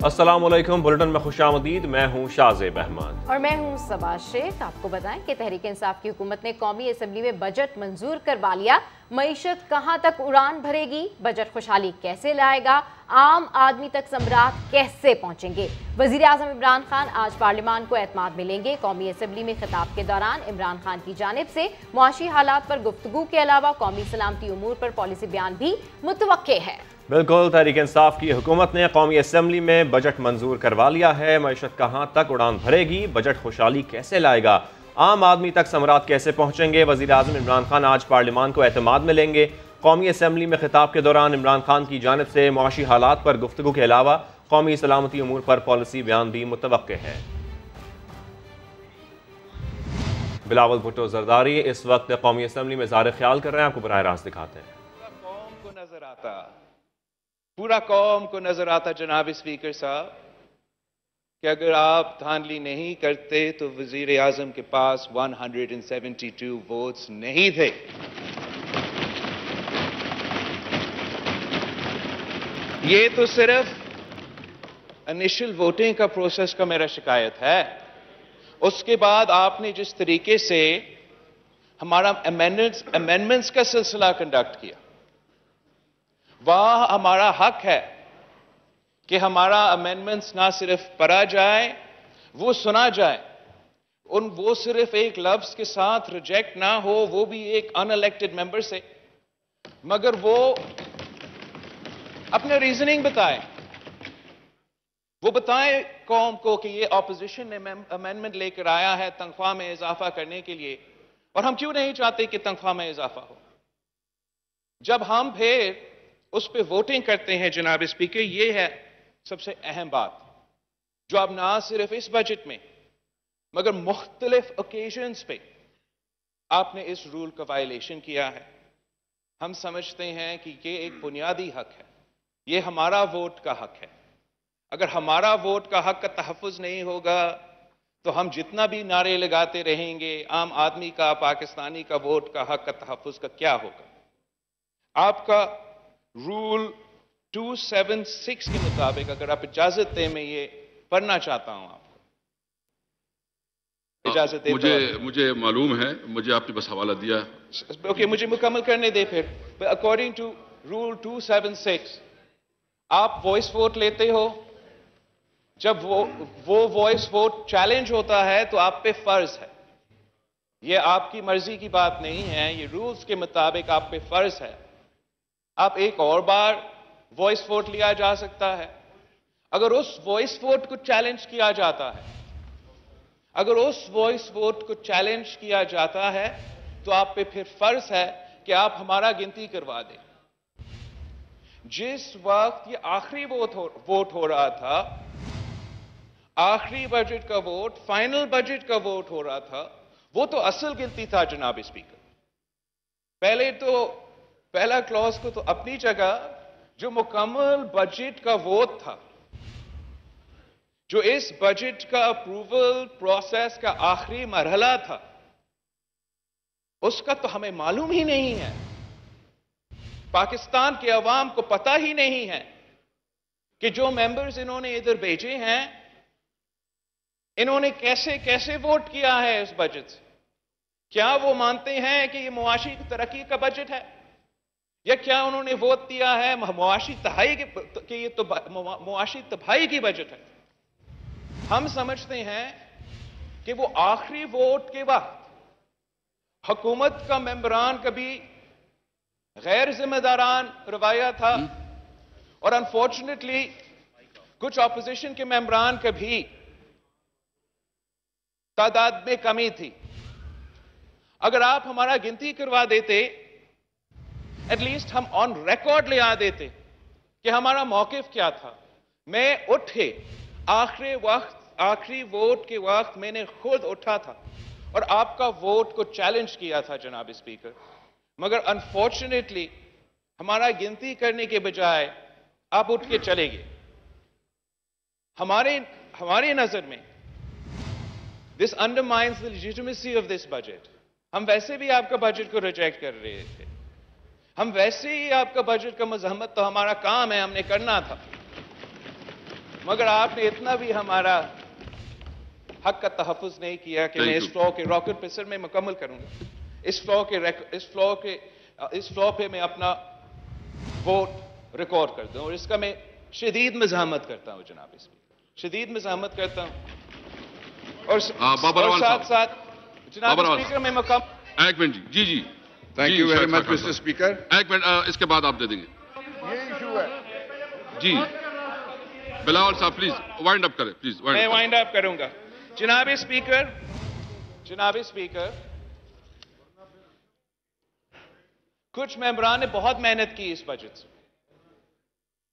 अस्सलामुअलैकुम। बुलेटिन में खुशामदीद। मैं हूँ शाज़ेब अहमद और मैं हूँ सबा शेख। आपको बताएं कि तहरीक इंसाफ की हुकूमत ने कौमी असम्बली में बजट मंजूर करवा लिया। मईशत कहाँ तक उड़ान भरेगी, बजट खुशहाली कैसे लाएगा, आम आदमी तक ज़मरात कैसे पहुँचेंगे। वज़ीर आज़म इमरान खान आज पार्लियामान को एतमाद मिलेंगे। कौमी असम्बली में खिताब के दौरान इमरान खान की जानिब से मुआशी हालात पर गुफ्तगू के अलावा कौमी सलामती उमूर पर पॉलिसी बयान भी मुतवक्के है। बिल्कुल, तहरीक इंसाफ की हुकूमत ने कौमी असम्बली में बजट मंजूर करवा लिया है। मईशत कहाँ तक उड़ान भरेगी, बजट खुशहाली कैसे लाएगा, आम आदमी तक समरात कैसे पहुँचेंगे। वज़ीर आज़म इमरान खान आज पार्लियामान को एतमाद में लेंगे। कौमी असम्बली में खिताब के दौरान इमरान खान की जानिब से मुआशी हालात पर गुफ्तगू के अलावा कौमी सलामती उमूर पर पॉलिसी बयान भी मुतवक्के है। बिलावल भुट्टो जरदारी इस वक्त कौमी असम्बली में ज़ाहिर ख्याल कर रहे हैं, आपको बराह रास्त दिखाते हैं। पूरा कौम को नजर आता जनाब स्पीकर साहब कि अगर आप धांधली नहीं करते तो वजीर आजम के पास 172 वोट्स नहीं थे। ये तो सिर्फ इनिशियल वोटिंग का प्रोसेस का मेरा शिकायत है। उसके बाद आपने जिस तरीके से हमारा अमेंडमेंट्स का सिलसिला कंडक्ट किया, वह हमारा हक है कि हमारा अमेंडमेंट्स ना सिर्फ पढ़ा जाए, वो सुना जाए। वो सिर्फ एक लफ्ज के साथ रिजेक्ट ना हो, वो भी एक अनइलेक्टेड मेंबर से, मगर वो अपने रीजनिंग बताए। वो बताए कौम को कि ये ऑपोजिशन ने अमेंडमेंट लेकर आया है तनख्वाह में इजाफा करने के लिए, और हम क्यों नहीं चाहते कि तनख्वाह में इजाफा हो। जब हम फिर उस पर वोटिंग करते हैं जनाब स्पीकर, ये है सबसे अहम बात जो अब ना सिर्फ इस बजट में मगर मुख्तलिफ ओकेजन्स पे आपने इस रूल का वायलेशन किया है। हम समझते हैं कि ये एक बुनियादी हक है, ये हमारा वोट का हक है। अगर हमारा वोट का हक का तहफ़्फ़ुज़ नहीं होगा तो हम जितना भी नारे लगाते रहेंगे, आम आदमी का, पाकिस्तानी का वोट का हक का तहफ़्फ़ुज़ का क्या होगा। आपका रूल 276 के मुताबिक, अगर आप इजाजत दें, मैं ये पढ़ना चाहता हूं आपको। इजाजत दें? मुझे मालूम है, मुझे आपने बस हवाला दिया। ओके, मुझे मुकम्मल करने दे फिर। अकॉर्डिंग टू रूल 276 आप वॉइस वोट लेते हो। जब वो वॉइस वोट चैलेंज होता है तो आप पे फर्ज है, ये आपकी मर्जी की बात नहीं है, ये रूल्स के मुताबिक आप पे फर्ज है। आप एक और बार वॉइस वोट लिया जा सकता है। अगर उस वॉइस वोट को चैलेंज किया जाता है, अगर उस वॉइस वोट को चैलेंज किया जाता है तो आप पे फिर फर्ज है कि आप हमारा गिनती करवा दें। जिस वक्त ये आखिरी वोट हो रहा था, आखिरी बजट का वोट, फाइनल बजट का वोट हो रहा था, वो तो असल गिनती था जनाब स्पीकर। पहले तो पहला क्लॉज को तो अपनी जगह, जो मुकम्मल बजट का वोट था, जो इस बजट का अप्रूवल प्रोसेस का आखिरी मरहला था, उसका तो हमें मालूम ही नहीं है। पाकिस्तान के अवाम को पता ही नहीं है कि जो मेंबर्स इन्होंने इधर भेजे हैं, इन्होंने कैसे कैसे वोट किया है इस बजट से। क्या वो मानते हैं कि ये मुआशी तरक्की का बजट है, या क्या उन्होंने वोट दिया है मुआशी तबाही के ये तो मुआशी तबाही की बजट है। हम समझते हैं कि वो आखिरी वोट के वक्त हुकूमत का मेंबरान कभी गैर जिम्मेदारान रवैया था, और अनफॉर्चुनेटली कुछ ऑपोजिशन के मेंबरान का भी तादाद में कमी थी। अगर आप हमारा गिनती करवा देते, एटलीस्ट हम ऑन रिकॉर्ड ले आ देते कि हमारा मौकिफ क्या था। मैं उठे आखिरी वोट के वक्त मैंने खुद उठा था और आपका वोट को चैलेंज किया था जनाब स्पीकर, मगर अनफॉर्चुनेटली हमारा गिनती करने के बजाय आप उठ के चले गए। हमारी नजर में this undermines the legitimacy of this budget. हम वैसे भी आपका बजट को रिजेक्ट कर रहे थे, हम वैसे ही आपका बजट का मजम्मत तो हमारा काम है, हमने करना था। मगर आपने इतना भी हमारा हक का तहफ़्फ़ुज़ नहीं किया कि मैं इस फ्लोर के रॉकेट पे सर मैं मुकम्मल करूंगा। इस फ्लोर पे मैं अपना वोट रिकॉर्ड करता हूं और इसका मैं शदीद मज़ाहमत करता हूं जनाब स्पीकर, शदीद मज़ाहमत करता हूं। और साथ साथ जनाब स्पीकर मैं मुकम्मल। एक मिनट जी जी thank you very much mister speaker. एक मिनट, इसके बाद आप दे देंगे। ये इशू है जी बिलावल साहब प्लीज वाइंड अप करें, प्लीज मैं वाइंड अप करूंगा। जनाब स्पीकर, कुछ मेंबरान ने बहुत मेहनत की इस बजट से।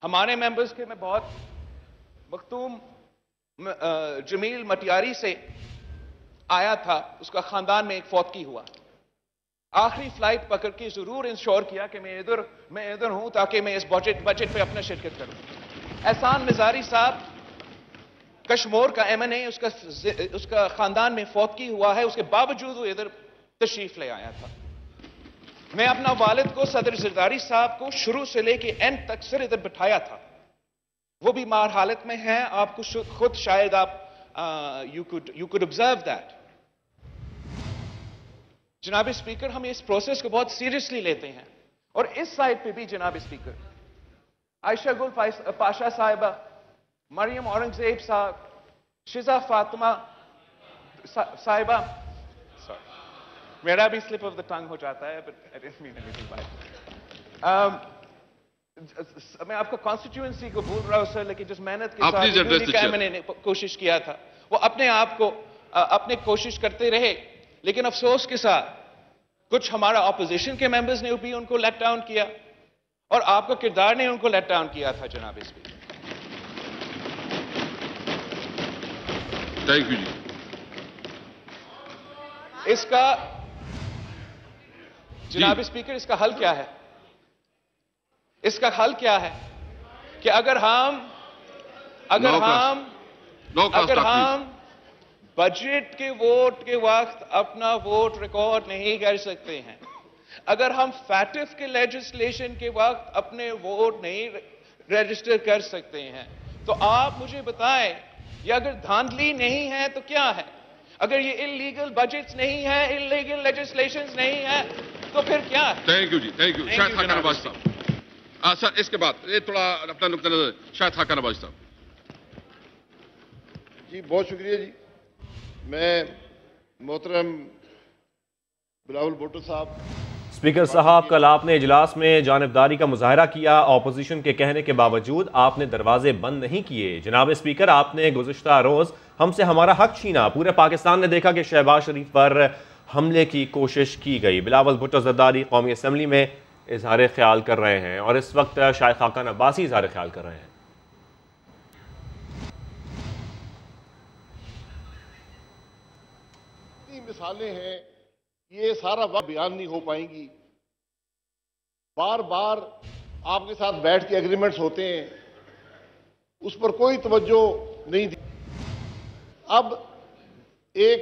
हमारे मेंबर्स के मैं बहुत मखतूम जमील मटियारी से आया था, उसका खानदान में एक फौतगी हुआ। आखिरी फ्लाइट पकड़ के जरूर इंश्योर किया कि मैं इधर हूं ताकि मैं इस बजट पे अपना शिरकत करूं। एहसान मिजारी साहब कश्मीर का एमएनए, उसका खानदान में फौतगी हुआ है, उसके बावजूद वो इधर तशरीफ ले आया था। मैं अपना वालिद को सदर जरदारी साहब को शुरू से लेके एंड तक सिर इधर बिठाया था। वो बीमार हालत में है, आपको खुद शायद आप यू कुड ऑब्जर्व दैट। जनाब स्पीकर, हम इस प्रोसेस को बहुत सीरियसली लेते हैं और इस साइड पे भी जनाब स्पीकर आयशा गुल पाशा साहिबा, मरियम औरंगजेब साहब, शिजा फातिमा साहिबा, मेरा भी स्लिप ऑफ द टंग हो जाता है, but I didn't mean anything bye मैं आपका कॉन्स्टिट्यूएंसी को भूल रहा हूं सर, लेकिन जिस मेहनत के साथ मैंने कोशिश किया था वो अपने आप को अपने कोशिश करते रहे, लेकिन अफसोस के साथ कुछ हमारा ऑपोजिशन के मेंबर्स ने भी उनको लेट डाउन किया और आपका किरदार ने उनको लेट डाउन किया था जनाब स्पीकर। थैंक यू जी। इसका जनाब स्पीकर, इसका हल क्या है? इसका हल क्या है कि अगर हम बजट के वोट के वक्त अपना वोट रिकॉर्ड नहीं कर सकते हैं, अगर हम फैटिफ के लेजिस्लेशन के वक्त अपने वोट नहीं रजिस्टर कर सकते हैं, तो आप मुझे बताएं, ये अगर धांधली नहीं है तो क्या है? अगर ये इलीगल बजट्स नहीं है, इलीगल लेजिस्लेशंस नहीं है, तो फिर क्या है? थैंक यू जी, थैंक यू। शायद खान नवाज साहब सर, इसके बाद ये थोड़ा अपना नुक्ता नजर शायद खान नवाज साहब। जी बहुत शुक्रिया जी। मैं मोहतरम बिलावल भुट्टो साहब। स्पीकर साहब, कल आपने इजलास में जानिबदारी का मुजाहरा किया, ऑपोजिशन के कहने के बावजूद आपने दरवाजे बंद नहीं किए। जनाब स्पीकर, आपने गुज़िश्ता रोज़ हमसे हमारा हक छीना। पूरे पाकिस्तान ने देखा कि शहबाज शरीफ पर हमले की कोशिश की गई। बिलावल भुट्टो ज़रदारी कौमी असम्बली में इजहार ख्याल कर रहे हैं और इस वक्त शायद खाकान अब्बासी इजहार ख्याल कर रहे हैं। मिसालें हैं, ये सारा वक्त बयान नहीं हो पाएंगी। बार बार आपके साथ बैठ के एग्रीमेंट्स होते हैं, उस पर कोई तवज्जो नहीं दी। अब एक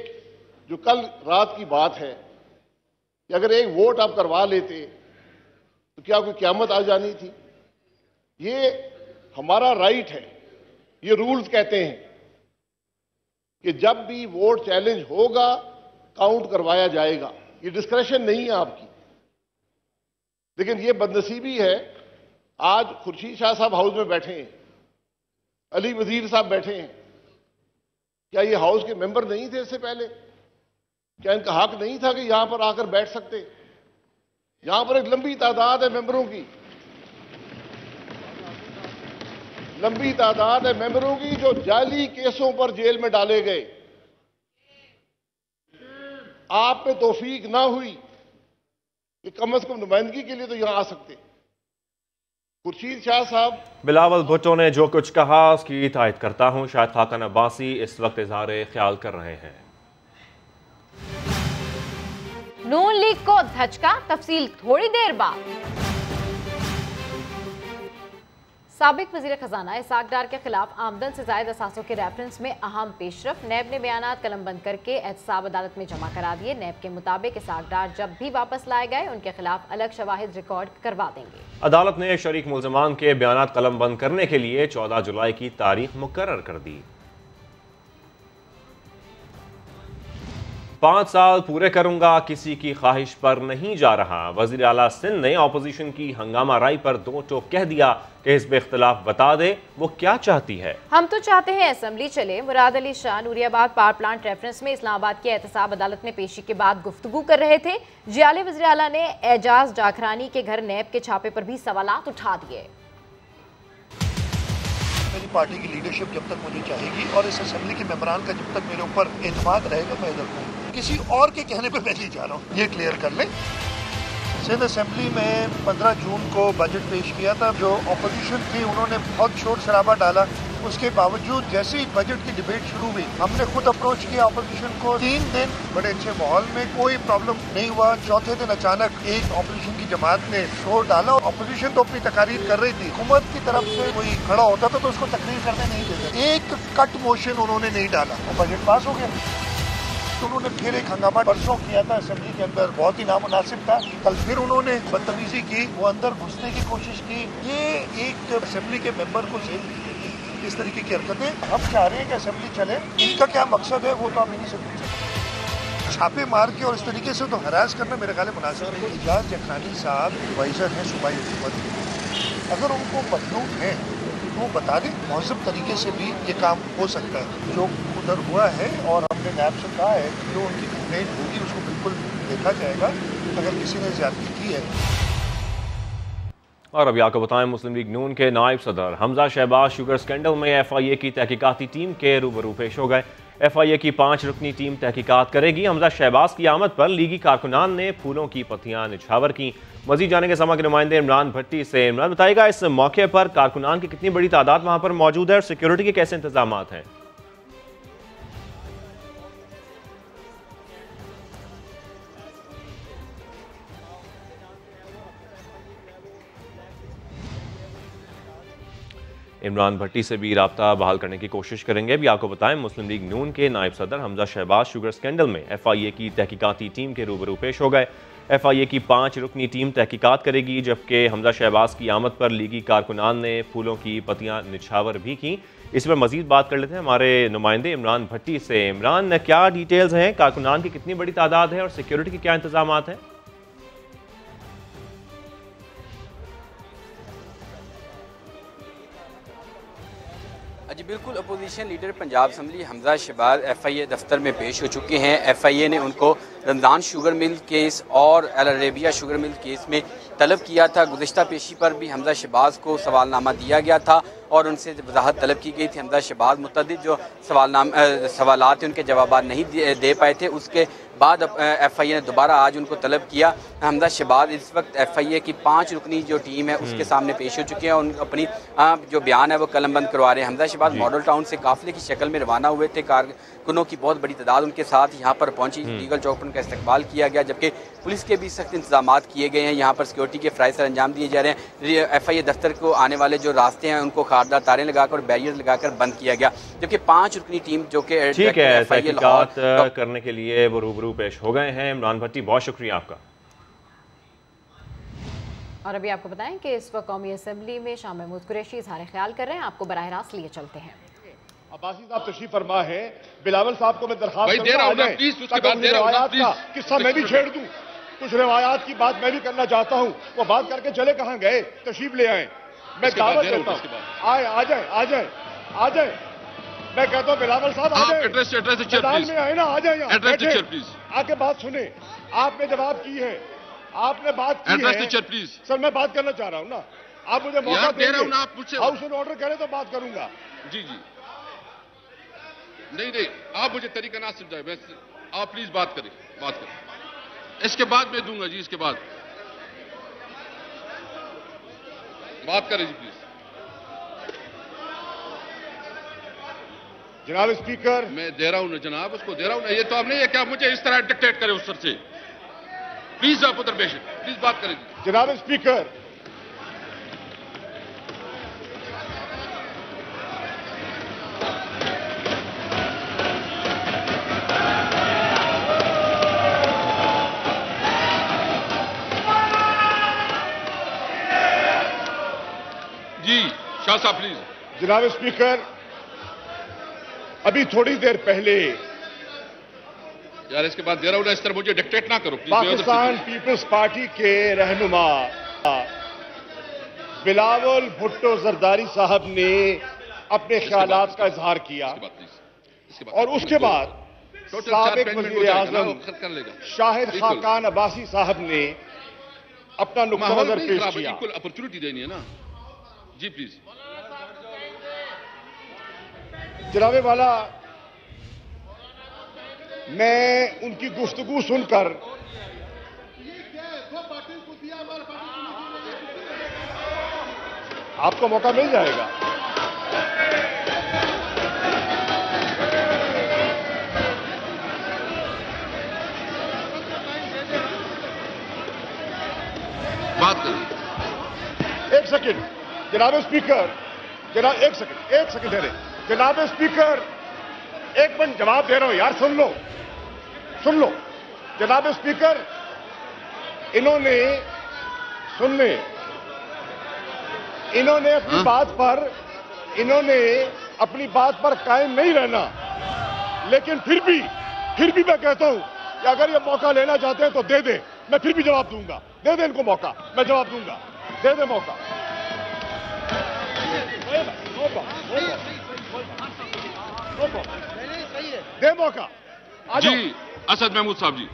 जो कल रात की बात है कि अगर एक वोट आप करवा लेते तो क्या कोई क़यामत आ जानी थी? ये हमारा राइट है, ये रूल्स कहते हैं कि जब भी वोट चैलेंज होगा काउंट करवाया जाएगा। ये डिस्क्रेशन नहीं है आपकी। लेकिन ये बदनसीबी है, आज खुर्शीद शाह साहब हाउस में बैठे हैं, अली वजीर साहब बैठे हैं। क्या ये हाउस के मेंबर नहीं थे इससे पहले? क्या इनका हक नहीं था कि यहां पर आकर बैठ सकते? यहां पर एक लंबी तादाद है मेंबरों की, लंबी तादाद है मेंबरों की जो जाली केसों पर जेल में डाले गए। आप पे तौफीक ना हुई कि कम से कम नुमाइंदगी के लिए तो यहां आ सकते। खुर्शीद शाह साहब। बिलावल भुट्टो ने जो कुछ कहा उसकी तायद करता हूं। शायद खाकान अब्बासी इस वक्त इजहार ख्याल कर रहे हैं। नून लीग को धचका, तफसील थोड़ी देर बाद। साबिक वजीर खजाना इसाक डार के खिलाफ आमदन से जायद असासों के रेफरेंस में अहम पेशरफ। नैब ने बयानात कलमबंद करके एहतसाब अदालत में जमा करा दिए। नैब के मुताबिक इसाक डार जब भी वापस लाए गए उनके खिलाफ अलग शवाहिद रिकॉर्ड करवा देंगे। अदालत ने शरीक मुल्ज़मान के बयानात कलमबंद करने के लिए 14 जुलाई की तारीख मुकर्रर कर दी। 5 साल पूरे करूंगा, किसी की ख्वाहिश पर नहीं जा रहा। वज़ीर आला सिंध ने ऑपोजिशन की हंगामा राय पर दो टोक कह दिया कि हिज़्ब इख्तिलाफ बता दे वो क्या चाहती है। हम तो चाहते हैं असेंबली चले। Murad Ali Shah Nooriabad power plant reference में इस्लामाबाद की एहतसाब अदालत में पेशी के बाद गुफ्तगू कर रहे थे। जियाले वज़ीर आला ने एजाज जाखरानी के घर नैब के छापे पर भी सवालात उठा दिए। मेरी पार्टी की लीडरशिप जब तक मुझे चाहेगी और इस असेंबली के मेंबरान का जब तक मेरे ऊपर एतमाद रहेगा मैं इधर हूँ। किसी और के कहने पे मैं नहीं जा रहा हूँ, ये क्लियर कर लें। सिंध असेंबली में 15 जून को बजट पेश किया था। जो ऑपोजिशन थी उन्होंने बहुत शोर शराबा डाला। उसके बावजूद जैसे ही बजट की डिबेट शुरू हुई हमने खुद अप्रोच किया ऑपोजिशन को। 3 दिन बड़े अच्छे माहौल में, कोई प्रॉब्लम नहीं हुआ। चौथे दिन अचानक एक ऑपोजिशन की जमात ने शोर डाला। ऑपोजिशन तो अपनी तकारीर कर रही थी, हुकूमत की तरफ से कोई खड़ा होता था तो उसको तकरीर करने नहीं देते। एक कट मोशन उन्होंने नहीं डाला और बजट पास हो गया। तो उन्होंने फिर एक हंगामा परसों किया था असेंबली के अंदर, बहुत ही नामुनासिब था। कल फिर उन्होंने बदतमीजी की, वो अंदर घुसने की कोशिश की। ये एक असेंबली के मेंबर को इस तरीके की हरकतें, हम चाह रहे हैं कि असेंबली चले। इनका क्या मकसद है वो तो हम इन्हीं से पूछ सकते। छापे मार के और इस तरीके से तो हरास करना मेरे ख्याल में मुनासिब नहीं। एजाज जाखरानी साहब एडवाइजर हैं सूबाई हुकूमत के, अगर उनको मसलूब है तो वो बता दें। मौसम तरीके से भी ये काम हो सकता है। जो उधर हुआ है और हमने नैब से कहा है कि जो उनकी कंप्लेंट होगी उसको बिल्कुल देखा जाएगा अगर किसी ने ज्यादती की है। और अभी आपको बताएं, मुस्लिम लीग नून के नायब सदर हमजा शहबाज शुगर स्कैंडल में FIA की तहकीकाती टीम के रूबरू पेश हो गए। FIA की 5 रुकनी टीम तहकीकात करेगी। हमजा शहबाज की आमद पर लीगी कारकुनान ने फूलों की पत्तियां निछावर की। मजीद जानेंगे समा के नुमाइंदे इमरान भट्टी से। इमरान बताएगा, इस मौके पर कारकुनान की कितनी बड़ी तादाद वहां पर मौजूद है और सिक्योरिटी के कैसे इंतजाम हैं? इमरान भट्टी से भी राब्ता बहाल करने की कोशिश करेंगे। अभी आपको बताएं, मुस्लिम लीग नून के नायब सदर हमजा शहबाज शुगर स्कैंडल में FIA की तहकीकाती टीम के रूबरू पेश हो गए। FIA की 5 रुकनी टीम तहकीकात करेगी, जबकि हमजा शहबाज की आमद पर लीगी कारकुनान ने फूलों की पत्तियां निछावर भी की। इस पर मजीद बात कर लेते हैं हमारे नुमाइंदे इमरान भट्टी से। इमरान, क्या डिटेल्स हैं? कारकुनान की कितनी बड़ी तादाद है और सिक्योरिटी के क्या इंतजाम हैं? जी बिल्कुल, opposition leader Punjab assembly Hamza Shahbaz FIA दफ्तर में पेश हो चुके हैं। FIA ने उनको रमज़ान शुगर मिल केस और अल अरेबिया शुगर मिल केस में तलब किया था। गुज़िश्ता पेशी पर भी हमजा शहबाज को सवालनामा दिया गया था और उनसे वजाहत तलब की गई थी। हमजा शहबाज मुतअद्दिद जो सवालात थे उनके जवाब नहीं दे पाए थे। उसके बाद FIA ने दोबारा आज उनको तलब किया। हमजा शहबाज इस वक्त FIA की 5 रुकनी जो टीम है उसके सामने पेश हो चुके हैं। उन अपनी जो बयान है वो कलमबंद करवा रहे हैं। हमजा शहबाज मॉडल टाउन से काफिले की शक्ल में रवाना हुए थे। कारकुनों की बहुत बड़ी तादाद उनके साथ यहाँ पर पहुंची। लीगल चौक पर उनका इस्तकबाल किया गया, जबकि पुलिस के भी सख्त इंतजाम किए गए हैं। यहाँ पर सिक्योरिटी के फ्राइज अंजाम दिए जा रहे हैं। FIA दफ्तर को आने वाले जो रास्ते हैं उनको खारदार तारें लगाकर बैरियर लगाकर बंद किया गया, जबकि 5 रुकनी टीम जो कि तहकीकात करने के लिए वो रूबरू पेश हो गए हैं। इमरान भट्टी, बहुत शुक्रिया आपका। और अभी आपको बताएं कि इस वक्त कौमी असेंबली में शाह महमूद कुरैशी इज़हार ख्याल कर रहे हैं। आपको बराह रास्त लिए चलते हैं। अब्बासी साहब तशरीफ फरमा है। बिलावल साहब को मैं दरखास्त किस्सा मैं भी छेड़ दूं। कुछ रिवायात की बात मैं भी करना चाहता हूं। वो बात करके चले कहां गए? तशरीफ ले आए। मैं दावत करता हूं, आए, आ जाए, आ जाए, आ जाए। मैं कहता हूं बिलावल साहब आ जाए, मैदान में आए ना, आ जाए, आके बात सुने। आपने जवाब की है, आपने बात की है। प्लीज सर मैं बात करना चाह रहा हूं ना, आप मुझे मौका दे रहे हो। आप मुझसे हाउस एंड ऑर्डर करें तो बात करूंगा। जी जी, नहीं, आप मुझे तरीका ना समझाए। आप प्लीज बात करें, बात करें। इसके बाद मैं दूंगा जी, इसके बाद बात करें जी प्लीज। जनाब स्पीकर, मैं दे रहा हूं ना जनाब, उसको दे रहा हूं ना। ये तो आप नहीं है कि आप मुझे इस तरह डिक्टेट करें उस सर से। प्लीज आप उधर बेशक, प्लीज बात करें। जनाब स्पीकर, शाह साहब प्लीज। जनाब स्पीकर, अभी थोड़ी देर पहले यार इसके बाद दे रहा हूं ना, इस तरह मुझे डिक्टेट ना करो प्लीज। पाकिस्तान पीपल्स पार्टी के रहनुमा बिलावल भुट्टो जरदारी साहब ने अपने ख्यालात का इजहार किया और उसके बाद साबिक वज़ीर आज़म शाहिद खाकान अब्बासी साहब ने अपना नुक्ता नजर पेश किया। अपॉर्चुनिटी देनी है ना जी, प्लीज। जनाबे वाला, मैं उनकी गुफ्तगू सुनकर आपको मौका मिल जाएगा। बात करें। एक सेकंड जनाब स्पीकर, जनाब एक सेकंड ठहरे। जनाब स्पीकर, एक मिनट जवाब दे रहा हूं यार, सुन लो। जनाब स्पीकर, इन्होंने अपनी बात पर कायम नहीं रहना, लेकिन फिर भी मैं कहता हूं कि अगर ये मौका लेना चाहते हैं तो दे दे, मैं फिर भी जवाब दूंगा। दे दे इनको मौका, मैं जवाब दूंगा। दे दे मौका। दे मौका। जी असद महमूद साहब जी।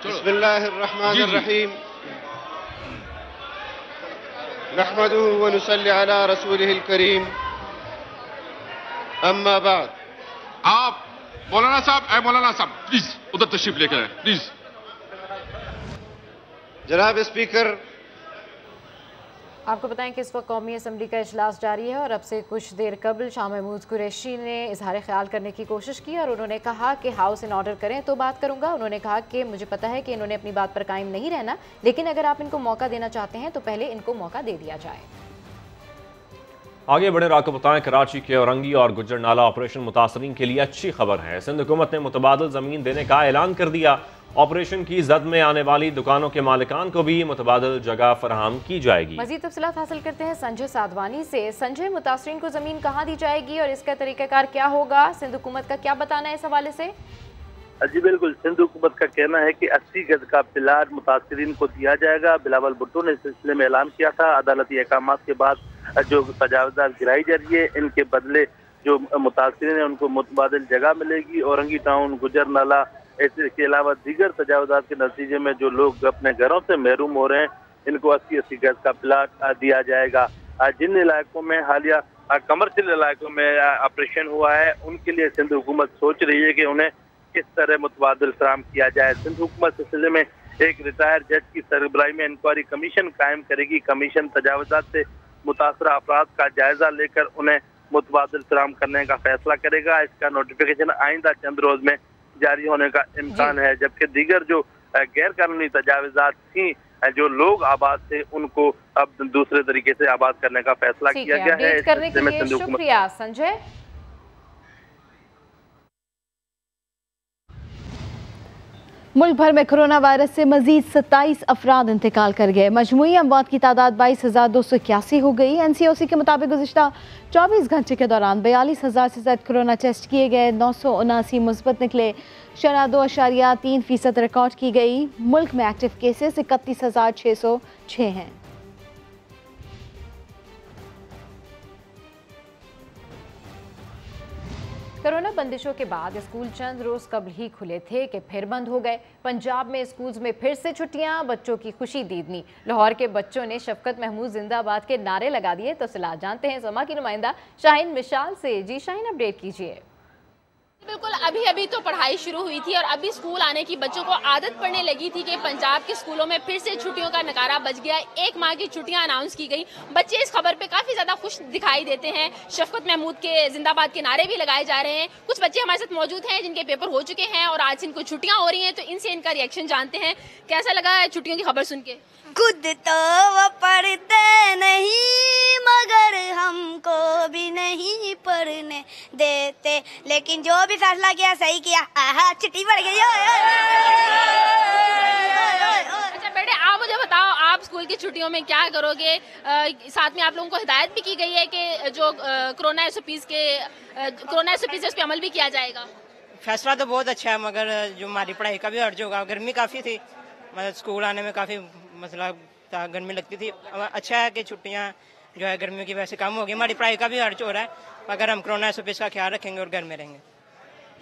बिस्मिल्लाहिर्रहमानिर्रहीम। नहमदुहु व नुसल्ली अला रसूलिहिल करीम। अम्मा बाद। आप मौलाना साहब प्लीज उधर तशरीफ लेकर आए प्लीज। जनाब स्पीकर, आपको बताएं कि इस वक्त कौमी असम्बली का इजलास जारी है और अब से कुछ देर कबल शाह महमूद कुरैशी ने इजहार ख्याल करने की कोशिश की और उन्होंने कहा कि हाउस इन ऑर्डर करें तो बात करूंगा। उन्होंने कहा कि मुझे पता है कि इन्होंने अपनी बात पर कायम नहीं रहना, लेकिन अगर आप इनको मौका देना चाहते हैं तो पहले इनको मौका दे दिया जाए। आगे बढ़े आपको बताएं, कराची के औरंगी और गुज्जर नाला ऑपरेशन मुतासरीन के लिए अच्छी खबर है। सिंध हुकूमत ने मुतबादल ज़मीन देने का ऐलान कर दिया। ऑपरेशन की जद में आने वाली दुकानों के मालिकान को भी मुतबादल जगह फराहम की जाएगी। मज़ीद तफसीलात हासिल करते हैं संजय साधवानी से। संजय, मुतासरीन को ज़मीन कहाँ दी जाएगी और इसका तरीक़ाकार क्या होगा? सिंध हुकूमत का क्या बताना है इस हवाले से? जी बिल्कुल, सिंध हुकूमत का कहना है कि 80 गज का प्लाट मुतासरीन को दिया जाएगा। बिलावल भुट्टो ने इस सिलसिले में ऐलान किया था। अदालती अहकाम के बाद जो तजावज़ात गिराई जा रही है, इनके बदले जो मुतासरीन है उनको मुतबादिल जगह मिलेगी। औरंगी टाउन, गुजर नाला, इसके अलावा दीगर तजावज़ात के नतीजे में जो लोग अपने घरों से महरूम हो रहे हैं, इनको 80-80 गज का प्लाट दिया जाएगा। जिन इलाकों में हालिया कमर्शियल इलाकों में ऑपरेशन हुआ है, उनके लिए सिंध हुकूमत सोच रही है कि उन्हें किस तरह मुतबादिल फराहम किया जाए। सिंध हुकूमत इस सिलसिले में एक रिटायर्ड जज की सरबराही में इंक्वायरी कमीशन कायम करेगी। कमीशन तजावज़ात से मुतासरा अफराद का जायजा लेकर उन्हें मुतबादिल फराहम करने का फैसला करेगा। इसका नोटिफिकेशन आइंदा चंद रोज में जारी होने का इम्कान है। जबकि दीगर जो गैर कानूनी तजावज़ात थी, जो लोग आबाद थे, उनको अब दूसरे तरीके से आबाद करने का फैसला किया गया है। करने के लिए शुक्रिया संजय। मुल्क भर में कोरोना वायरस से मजीद 27 अफराद इंतकाल कर गए। मजमूई अमवात की तादाद 22,281 हो गई। NCOC के मुताबिक गुज़िश्ता 24 घंटे के दौरान 42,000 से ज़्यादा कोरोना टेस्ट किए गए। 979 मुस्बत निकले। शरह 2.3% रिकॉर्ड की गई। मुल्क में एक्टिव केसेस 31,606 हैं। कोरोना बंदिशों के बाद स्कूल चंद रोज कबल ही खुले थे कि फिर बंद हो गए। पंजाब में स्कूल्स में फिर से छुट्टियां, बच्चों की खुशी दीदनी। लाहौर के बच्चों ने शफकत महमूद जिंदाबाद के नारे लगा दिए। तो सलाह जानते हैं समा की नुमाइंदा शाहीन मिशाल से। जी शाहीन, अपडेट कीजिए। बिल्कुल, अभी अभी तो पढ़ाई शुरू हुई थी और अभी स्कूल आने की बच्चों को आदत पड़ने लगी थी कि पंजाब के स्कूलों में फिर से छुट्टियों का नकारा बज गया। 1 माह की छुट्टियां अनाउंस की गई। बच्चे इस खबर पे काफी ज्यादा खुश दिखाई देते हैं। शफकत महमूद के जिंदाबाद के नारे भी लगाए जा रहे हैं। कुछ बच्चे हमारे साथ मौजूद हैं जिनके पेपर हो चुके हैं और आज इनको छुट्टियां हो रही हैं, तो इनसे इनका रिएक्शन जानते हैं। कैसा लगा छुट्टियों की खबर सुन के? खुद तो वो पढ़ते नहीं मगर हमको भी नहीं पढ़ने देते, लेकिन जो भी फैसला किया सही किया। आहा छुट्टी पड़ गई। अच्छा बेटे, आप मुझे बताओ, आप स्कूल की छुट्टियों में क्या करोगे? साथ में आप लोगों को हिदायत भी की गई है कि जो कोरोना एसओपीज है उस पर अमल भी किया जाएगा। फैसला तो बहुत अच्छा है, मगर जो हमारी पढ़ाई का भी हर्ज होगा। गर्मी काफ़ी थी, मतलब स्कूल आने में काफ़ी मसला था, गर्मी लगती थी। अच्छा है कि छुट्टियां जो है गर्मियों की वजह से कम होगी। हमारी पढ़ाई का भी हर्ज हो रहा है, अगर हम कोरोना एसओपीज का ख्याल रखेंगे और घर में रहेंगे।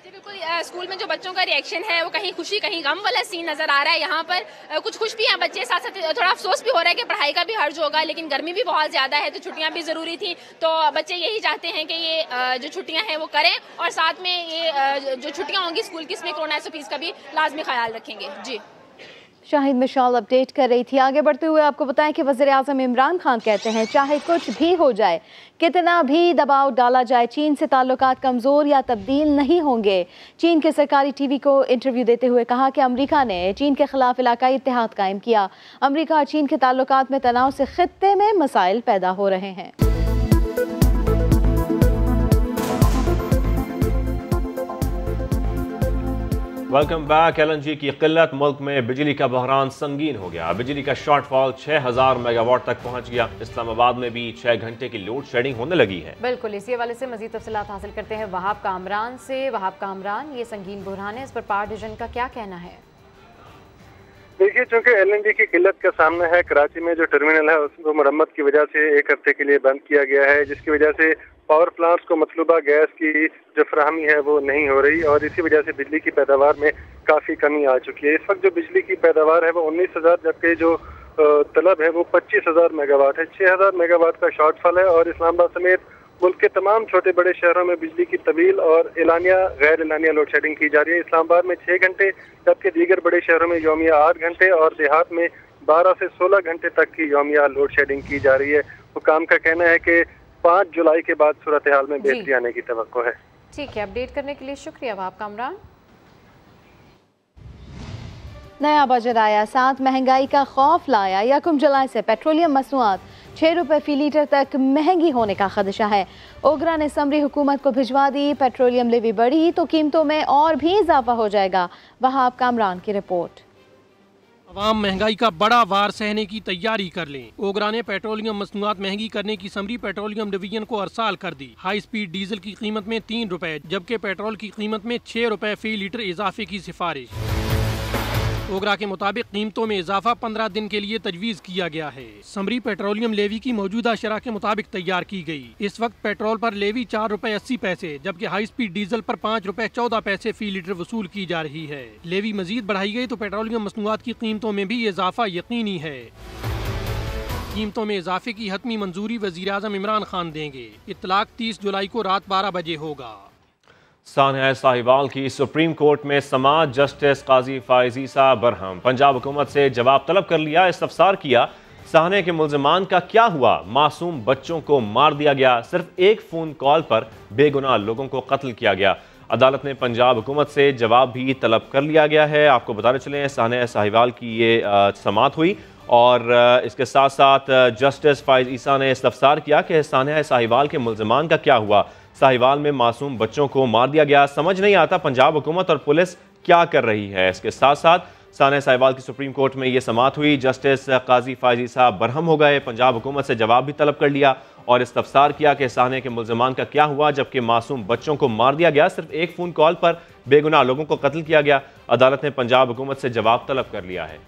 बिल्कुल, स्कूल में जो बच्चों का रिएक्शन है वो कहीं खुशी कहीं गम वाला सीन नजर आ रहा है। यहाँ पर कुछ खुश भी हैं बच्चे, साथ साथ थोड़ा अफसोस भी हो रहा है कि पढ़ाई का भी हर्ज होगा, लेकिन गर्मी भी बहुत ज़्यादा है तो छुट्टियाँ भी ज़रूरी थी। तो बच्चे यही चाहते हैं कि ये जो छुट्टियाँ हैं वो करें और साथ में ये जो छुट्टियाँ होंगी स्कूल की, इसमें कोरोना एसओपीज का भी लाजमी ख्याल रखेंगे। जी, शाहिद मिशाल अपडेट कर रही थी। आगे बढ़ते हुए आपको बताएं कि वज़ीर आज़म इमरान खान कहते हैं चाहे कुछ भी हो जाए, कितना भी दबाव डाला जाए, चीन से ताल्लुकात कमज़ोर या तब्दील नहीं होंगे। चीन के सरकारी टीवी को इंटरव्यू देते हुए कहा कि अमेरिका ने चीन के खिलाफ इलाकाई इत्तेहाद कायम किया। अमेरिका और चीन के ताल्लुकात में तनाव से खित्ते में मसाइल पैदा हो रहे हैं। Welcome back. LNG की किल्लत, मुल्क में बिजली का बहरान संगीन हो गया। बिजली का शॉर्टफॉल 6000 मेगावाट तक पहुंच गया। इस्लामाबाद में भी 6 घंटे की लोड शेडिंग होने लगी है। बिल्कुल, इसी हवाले से मजीद तफसीलात हासिल करते हैं वहाब कामरान से। वहाब कामरान, ये संगीन बहरान है, इस पर पावर डिवीजन का क्या कहना है? देखिए, चूंकि LNG की किल्लत का सामना है, कराची में जो टर्मिनल है उसको मरम्मत की वजह से 1 हफ्ते के लिए बंद किया गया है, जिसकी वजह से पावर प्लांट्स को मतलूबा गैस की जो फराहमी है वो नहीं हो रही और इसी वजह से बिजली की पैदावार में काफ़ी कमी आ चुकी है। इस वक्त जो बिजली की पैदावार है वो 19,000, जबकि जो तलब है वो 25,000 मेगावाट है। 6,000 मेगावाट का शॉर्टफॉल है और इस्लामाबाद समेत मुल्क के तमाम छोटे बड़े शहरों में बिजली की तवील और एलानिया गैर एलानिया लोड शेडिंग की जा रही है। इस्लामाबाद में 6 घंटे, जबकि दीगर बड़े शहरों में यौमिया 8 घंटे और देहात में 12 से 16 घंटे तक की यौमिया लोड शेडिंग की जा रही है। हुकाम का कहना है कि 5 जुलाई के बाद सूरत हाल में बेहतरी आने की तवक्को है। ठीक है, अपडेट करने के लिए शुक्रिया वहाब कामरान। नया बजट आया, साथ महंगाई का खौफ लाया। 1 जुलाई से पेट्रोलियम मसनूआत 6 रुपये फी लीटर तक महंगी होने का खदशा है। ओगरा ने समरी हुकूमत को भिजवा दी। पेट्रोलियम लेवी बढ़ी तो कीमतों में और भी इजाफा हो जाएगा। वहाब कामरान की रिपोर्ट। अवाम महंगाई का बड़ा वार सहने की तैयारी कर लें। ओगरा ने पेट्रोलियम मसनूआत महंगी करने की समरी पेट्रोलियम डिवीजन को अरसाल कर दी। हाई स्पीड डीजल की कीमत में 3 रुपए जबकि पेट्रोल की कीमत में 6 रुपए फी लीटर इजाफे की सिफारिश। ओगरा के मुताबिक कीमतों में इजाफा 15 दिन के लिए तजवीज़ किया गया है। समरी पेट्रोलियम लेवी की मौजूदा शरह के मुताबिक तैयार की गई। इस वक्त पेट्रोल पर लेवी 4 रुपए 80 पैसे जबकि हाई स्पीड डीजल पर 5 रुपए 14 पैसे फी लीटर वसूल की जा रही है। लेवी मजीद बढ़ाई गई तो पेट्रोलियम मसनूआत की कीमतों में भी इजाफा यकीनी है। कीमतों में इजाफे की हतमी मंजूरी वज़ीर आज़म इमरान खान देंगे। इत्तलाक 30 जुलाई को रात 12 बजे होगा। सानिया साहिवाल की सुप्रीम कोर्ट में समाअत, जस्टिस काजी फायज ईसा बरहम। पंजाब हुकूमत से जवाब तलब कर लिया, इस्तफसार किया सानिया के मुल्ज़िमान का क्या हुआ, मासूम बच्चों को मार दिया गया, सिर्फ एक फ़ोन कॉल पर बेगुनाह लोगों को कत्ल किया गया। अदालत ने पंजाब हुकूमत से जवाब भी तलब कर लिया गया है। आपको बताने चले सानिया साहिवाल की ये समाअत हुई और इसके साथ साथ जस्टिस फायज ईसा ने इस्तफसार किया कि सानिया साहिवाल के मुल्ज़िमान का क्या हुआ। साहिवाल में मासूम बच्चों को मार दिया गया, समझ नहीं आता पंजाब हुकूमत और पुलिस क्या कर रही है। इसके साथ साथ सानिया साहिवाल की सुप्रीम कोर्ट में ये समाअत हुई। जस्टिस काजी फायज ईसा बरहम हो गए। पंजाब हुकूमत से जवाब भी तलब कर लिया और इस्तफसार किया कि सानिया के मुल्ज़िमान का क्या हुआ जबकि मासूम बच्चों को मार दिया गया, सिर्फ एक फ़ोन कॉल पर बेगुनाह लोगों को कत्ल किया गया। अदालत ने पंजाब हुकूमत से जवाब तलब कर लिया है।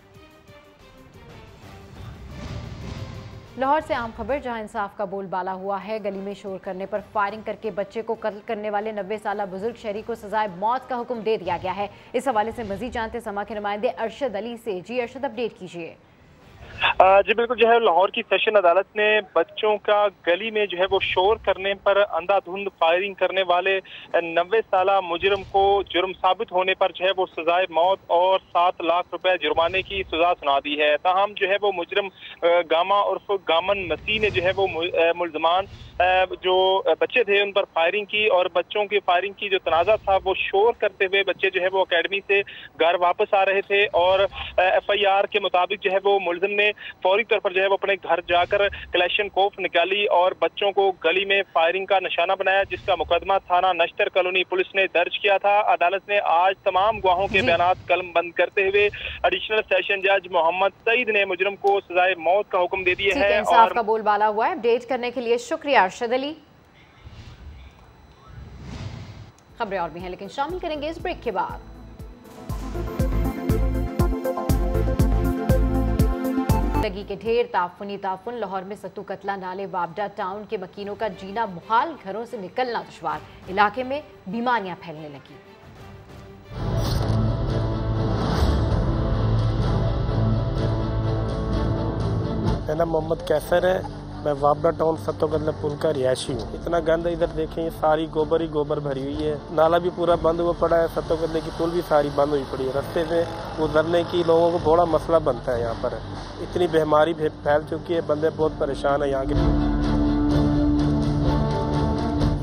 लाहौर से आम खबर, जहां इंसाफ का बोलबाला हुआ है। गली में शोर करने पर फायरिंग करके बच्चे को कत्ल करने वाले 90 साला बुजुर्ग शहरी को सजाए मौत का हुक्म दे दिया गया है। इस हवाले से मजीद जानते समा के नुमाइंदे अरशद अली से। जी अरशद, अपडेट कीजिए। जी बिल्कुल, जो है लाहौर की सेशन अदालत ने बच्चों का गली में जो है वो शोर करने पर अंधाधुंध फायरिंग करने वाले 90 साला मुजरिम को जुर्म साबित होने पर जो है वो सजाए मौत और 7 लाख रुपए जुर्माने की सजा सुना दी है। ताहम जो है वो मुजरिम गामा उर्फ गामन मसीह ने जो है वो मुल्जमान जो बच्चे थे उन पर फायरिंग की और बच्चों की फायरिंग की जो तनाजा था वो शोर करते हुए बच्चे जो है वो अकेडमी से घर वापस आ रहे थे और FIR के मुताबिक जो है वो मुलजिम ने फौरी तौर पर जो है वो अपने घर जाकर कलेक्शनकोफ निकाली और बच्चों को गली में फायरिंग का निशाना बनाया, जिसका मुकदमा थाना नश्तर कॉलोनी पुलिस ने दर्ज किया था। अदालत ने आज तमाम गवाहों के बयानात कलम बंद करते हुए एडिशनल सेशन जज मोहम्मद सईद ने मुजरिम को सजाए मौत का हुक्म दे दिया है। इंसाफ का बोलबाला हुआ है। अपडेट करने के लिए शुक्रिया अरशद अली। खबरें और भी हैं लेकिन शामिल करेंगे इस ब्रेक के बाद। लगी के ढेर ताफुन लाहौर में सत्तू कतला नाले वाबडा टाउन के मकीनों का जीना मुहाल, घरों से निकलना दुश्वार, इलाके में बीमारियां फैलने लगी। मेरा नाम मोहम्मद कैसर है, मैं वाबडा टाउन सत्तू कतला पुल का रिहायशी हूँ। इतना गंद इधर देखें, सारी गोबर ही गोबर भरी हुई है, नाला भी पूरा बंद हुआ पड़ा है, सत्तू कतले की पुल भी सारी बंद हुई पड़ी है। रास्ते से गुजरने की लोगों को बड़ा मसला बनता है। यहाँ पर इतनी बीमारी फैल चुकी है, बंदे बहुत परेशान है यहाँ के।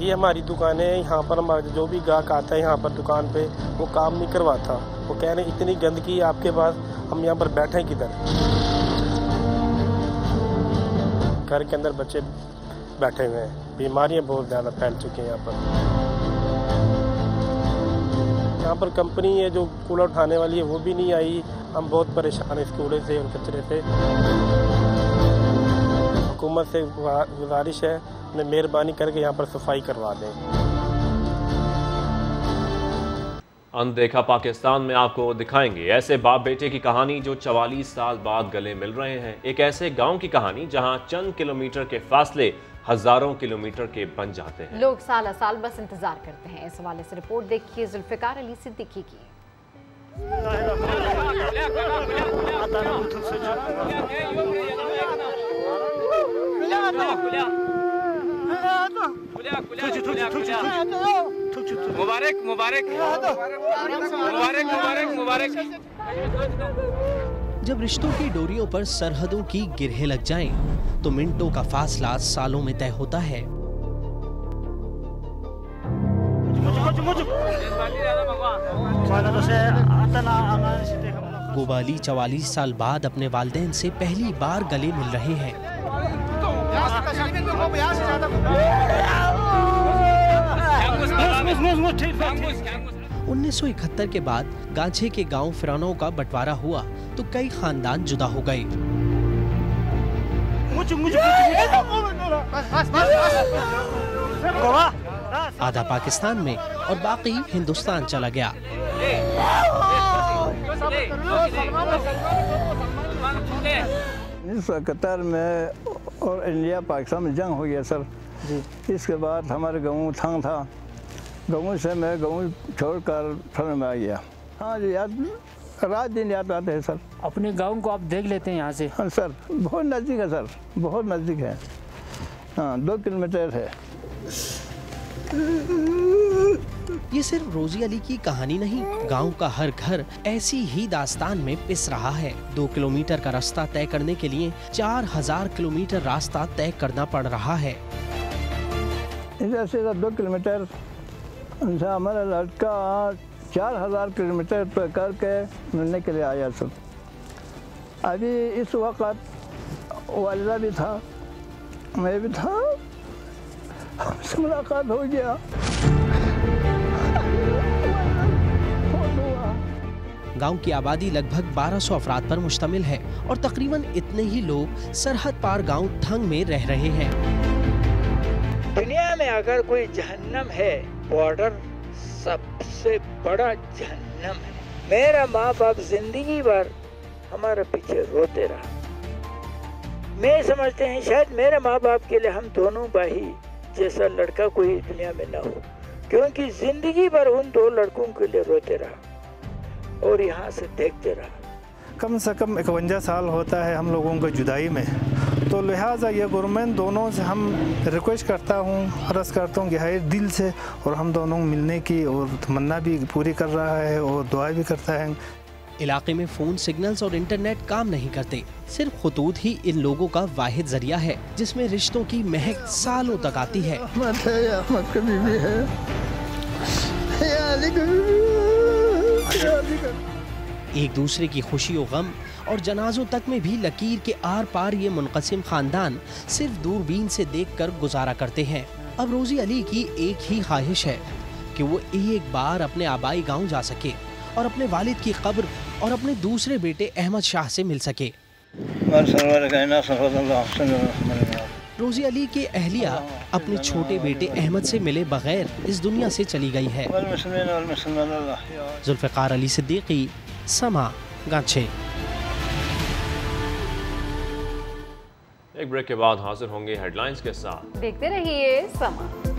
ये हमारी दुकानें हैं, यहाँ पर हमारे जो भी गाहक आता है यहाँ पर दुकान पे वो काम नहीं करवाता। वो कह रहे हैं इतनी गंदगी है आपके पास, हम यहाँ पर बैठे किधर। घर के अंदर बच्चे बैठे हुए हैं, बीमारियां बहुत ज़्यादा फैल चुकी हैं यहाँ पर। यहाँ पर कंपनी है जो कूड़ा उठाने वाली है वो भी नहीं आई। हम बहुत परेशान हैं इस कूड़े से और कचरे से। हुकूमत से गुजारिश है उन्हें मेहरबानी करके यहाँ पर सफाई करवा दें। अनदेखा पाकिस्तान में आपको दिखाएंगे ऐसे बाप बेटे की कहानी जो 44 साल बाद गले मिल रहे हैं। एक ऐसे गांव की कहानी जहां चंद किलोमीटर के फासले हजारों किलोमीटर के बन जाते हैं। लोग साल साल बस इंतजार करते हैं। इस हवाले से रिपोर्ट देखिए जुल्फिकार अली सिद्दीकी की। मुबारक मुबारक मुबारक मुबारक मुबारक। जब रिश्तों की डोरियों पर सरहदों की गिरहें लग जाएं, तो मिनटों का फासला सालों में तय होता है। गोबाली 44 साल बाद अपने वालिदैन से पहली बार गले मिल रहे हैं। 1971 के बाद गांछे के गांव फिरौनों का बंटवारा हुआ तो कई खानदान जुदा हो गए। आधा पाकिस्तान में और बाकी हिंदुस्तान चला गया। इस कतर में और इंडिया पाकिस्तान में जंग हो गया सर जी। इसके बाद हमारे गाँव थंग था, गाँव से मैं गाँव छोड़कर फल में आ गया। हाँ जी, याद रात दिन याद आते हैं सर। अपने गाँव को आप देख लेते हैं यहाँ से? हाँ सर, बहुत नज़दीक है सर, बहुत नज़दीक है। हाँ 2 किलोमीटर है। ये सिर्फ रोजी अली की कहानी नहीं, गांव का हर घर ऐसी ही दास्तान में पिस रहा है। 2 किलोमीटर का रास्ता तय करने के लिए 4000 किलोमीटर रास्ता तय करना पड़ रहा है। इधर से 2 किलोमीटर हमारा लड़का 4000 किलोमीटर करके मिलने के लिए आया सर। अभी इस वक्त वालिदा भी था, मैं भी था, हमसे मुलाकात हो गया। गांव की आबादी लगभग 1200 अफराद पर मुश्तमिल है और तकरीबन इतने ही लोग सरहद पार गांव थंग में रह रहे हैं। दुनिया में अगर कोई जहन्नम है, बॉर्डर सबसे बड़ा जहन्नम है। मेरा माँ बाप जिंदगी भर हमारे पीछे रोते रहा। मैं समझते हैं शायद मेरे माँ बाप के लिए हम दोनों भाई जैसा लड़का कोई दुनिया में ना हो, क्योंकि जिंदगी भर उन 2 लड़कों के लिए रोते रहा और यहाँ से देखते रहा। कम से कम 51 साल होता है हम लोगों को जुदाई में, तो लिहाजा ये गवर्नमेंट दोनों से हम रिक्वेस्ट करता हूँ, अर्ज़ करता हूँ कि हाय दिल से, और हम दोनों मिलने की और तमन्ना भी पूरी कर रहा है और दुआ भी करता है। इलाके में फ़ोन सिग्नल्स और इंटरनेट काम नहीं करते, सिर्फ खतूत ही इन लोगों का वाहिद जरिया है जिसमें रिश्तों की महक सालों तक आती है। एक दूसरे की खुशी और गम और जनाजों तक में भी लकीर के आर पार ये मुनक़सिम खानदान सिर्फ दूरबीन से देखकर गुजारा करते हैं। अब रोज़ी अली की एक ही ख्वाहिश है कि वो एक बार अपने आबाई गांव जा सके और अपने वालिद की कब्र और अपने दूसरे बेटे अहमद शाह से मिल सके। रोज़ी अली के अहलिया अपने छोटे बेटे अहमद से मिले बगैर इस दुनिया से चली गई है। जुल्फ़िकार अली सिद्दीकी, समा, गांछे। एक ब्रेक के बाद हाजिर होंगे हेडलाइंस के साथ। देखते रहिए समा।